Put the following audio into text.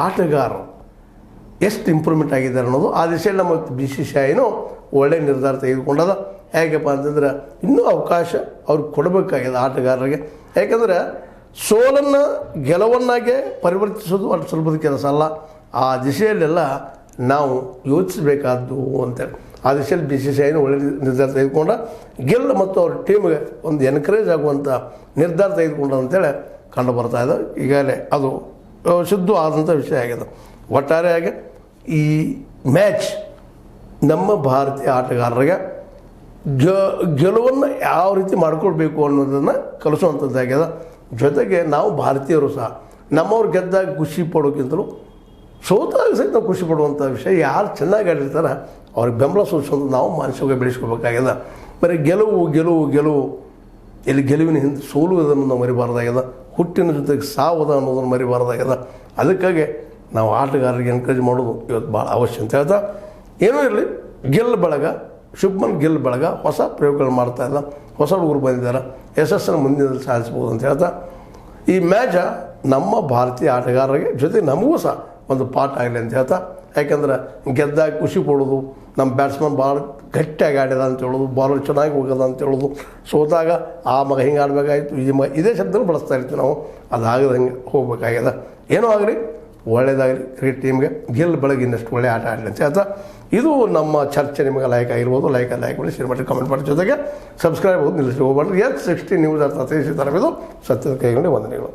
ಆಟಗಾರರು ಎಷ್ಟು ಇಂಪ್ರೂವ್ಮೆಂಟ್ ಆಗಿದ್ದಾರೆ ಅನ್ನೋದು ಆ ದಿಶೆಯಲ್ಲಿ ನಮ್ಮ BCCIನೂ ಒಳ್ಳೆಯ ನಿರ್ಧಾರ ತೆಗೆದುಕೊಂಡದ. ಹೇಗಪ್ಪ ಅಂತಂದ್ರೆ ಇನ್ನೂ ಅವಕಾಶ ಅವ್ರಿಗೆ ಕೊಡಬೇಕಾಗಿದೆ ಆಟಗಾರರಿಗೆ. ಯಾಕಂದರೆ ಸೋಲನ್ನು ಗೆಲುವನ್ನಾಗೆ ಪರಿವರ್ತಿಸೋದು ಅಷ್ಟು ಸುಲಭದ ಕೆಲಸ ಅಲ್ಲ. ಆ ದಿಶೆಯಲ್ಲೆಲ್ಲ ನಾವು ಯೋಚಿಸಬೇಕಾದ್ದು ಅಂತೇಳಿ ಆ ದಿಶೆಯಲ್ಲಿ BCCIನೂ ಒಳ್ಳೆಯ ನಿರ್ಧಾರ ತೆಗೆದುಕೊಂಡ ಗಿಲ್ ಮತ್ತು ಅವ್ರ ಟೀಮ್ಗೆ ಒಂದು ಎನ್ಕರೇಜ್ ಆಗುವಂಥ ನಿರ್ಧಾರ ತೆಗೆದುಕೊಂಡ ಅಂತೇಳಿ ಕಂಡು ಬರ್ತಾ ಇದೆ. ಈಗಾಗಲೇ ಅದು ಶುದ್ಧ ಆದಂಥ ವಿಷಯ ಆಗಿದೆ. ಒಟ್ಟಾರೆಯಾಗಿ ಈ ಮ್ಯಾಚ್ ನಮ್ಮ ಭಾರತೀಯ ಆಟಗಾರರಿಗೆ ಗೆಲುವನ್ನು ಯಾವ ರೀತಿ ಮಾಡ್ಕೊಳ್ಬೇಕು ಅನ್ನೋದನ್ನು ಕಲಿಸುವಂಥದ್ದಾಗಿದೆ. ಜೊತೆಗೆ ನಾವು ಭಾರತೀಯರು ಸಹ ನಮ್ಮವ್ರು ಗೆದ್ದಾಗ ಖುಷಿ ಪಡೋಕ್ಕಿಂತಲೂ ಸೋತಾಗ ಸಹಿತ ನಾವು ಖುಷಿ ಪಡುವಂಥ ವಿಷಯ. ಯಾರು ಚೆನ್ನಾಗಿ ಆಡಿರ್ತಾರೆ ಅವ್ರಿಗೆ ಬೆಂಬಲ ಸೂಚಿಸೋದು ನಾವು ಮಾನಸಿಕವಾಗಿ ಬೆಳೆಸ್ಕೋಬೇಕಾಗಿದೆ. ಬರೀ ಗೆಲುವು ಗೆಲುವು ಗೆಲುವು ಇಲ್ಲಿ ಗೆಲುವಿನ ಹಿಂದೆ ಸೋಲುವುದನ್ನು ನಾವು ಮರಿಬಾರ್ದಾಗಿದೆ. ಹುಟ್ಟಿನ ಜೊತೆಗೆ ಸಾವುದ ಅನ್ನೋದನ್ನು ಮರಿಬಾರ್ದಾಗಿದೆ. ಅದಕ್ಕಾಗಿ ನಾವು ಆಟಗಾರರಿಗೆ ಎನ್ಕರೇಜ್ ಮಾಡೋದು ಇವತ್ತು ಭಾಳ ಅವಶ್ಯ ಅಂತ ಹೇಳ್ತಾ, ಏನೂ ಇರಲಿ ಗಿಲ್ ಬಳಗ, ಶುಭ್ಮನ್ ಗಿಲ್ ಬಳಗ ಹೊಸ ಪ್ರಯೋಗಗಳು ಮಾಡ್ತಾ ಇಲ್ಲ, ಹೊಸ ಹುಡುಗರು ಬಂದಿದ್ದಾರೆ, ಯಶಸ್ಸನ್ನು ಮುಂದಿನಲ್ಲಿ ಸಾಧಿಸ್ಬೋದು ಅಂತ ಹೇಳ್ತಾ ಈ ಮ್ಯಾಚ ನಮ್ಮ ಭಾರತೀಯ ಆಟಗಾರರಿಗೆ ಜೊತೆ ನಮಗೂ ಸಹ ಒಂದು ಪಾಠ ಆಗಲಿ ಅಂತ ಹೇಳ್ತಾ, ಯಾಕೆಂದ್ರೆ ಗೆದ್ದಾಗ ಖುಷಿ ಪಡೋದು, ನಮ್ಮ ಬ್ಯಾಟ್ಸ್ಮನ್ ಭಾಳ ಗಟ್ಟಿಯಾಗಿ ಆಡ್ಯದ ಅಂತ ಹೇಳೋದು, ಬಾಲರ್ ಚೆನ್ನಾಗಿ ಹೋಗೋದ ಅಂತ ಹೇಳೋದು, ಸೋತಾಗ ಆ ಮಗ ಹಿಂಗೆ ಆಡಬೇಕಾಗಿತ್ತು, ಈ ಮಗ ಇದೇ ಶಬ್ದನೂ ಬಳಸ್ತಾ ಇರ್ತೀವಿ ನಾವು. ಅದಾಗದಂಗೆ ಹೋಗ್ಬೇಕಾಗ್ಯದ. ಏನೋ ಆಗಲಿ ಒಳ್ಳೆಯದಾಗಲಿ ಕ್ರಿಕೆಟ್ ಟೀಮ್ಗೆ ಗೆಲ್ ಬೆಳಗ್ಗೆ ಇನ್ನಷ್ಟು ಒಳ್ಳೆಯ ಆಟ ಆಡಲಿ ಅಂತ ಹೇಳ್ತಾ ಇದು ನಮ್ಮ ಚರ್ಚೆ ನಿಮಗೆ ಲೈಕ್ ಆಗಿರ್ಬೋದು. ಲೈಕ್ ಮಾಡಿ, ಶೇರ್ ಮಾಡಿ, ಕಮೆಂಟ್ ಮಾಡಿ, ಜೊತೆಗೆ ಸಬ್ಸ್ಕ್ರೈಬ್ ಹೋಗಿ ನಿಲ್ಲಿಸಿ ಹೋಗ್ಬಾರ್ದು. S60 ನ್ಯೂಸ್ ಅರ್ಥ ತಿಳಿಸಿದ್ದಾರೆ. ಇದು ಸತ್ಯದ ಕೈಗೊಂಡು ವಂದನೆಗಳು.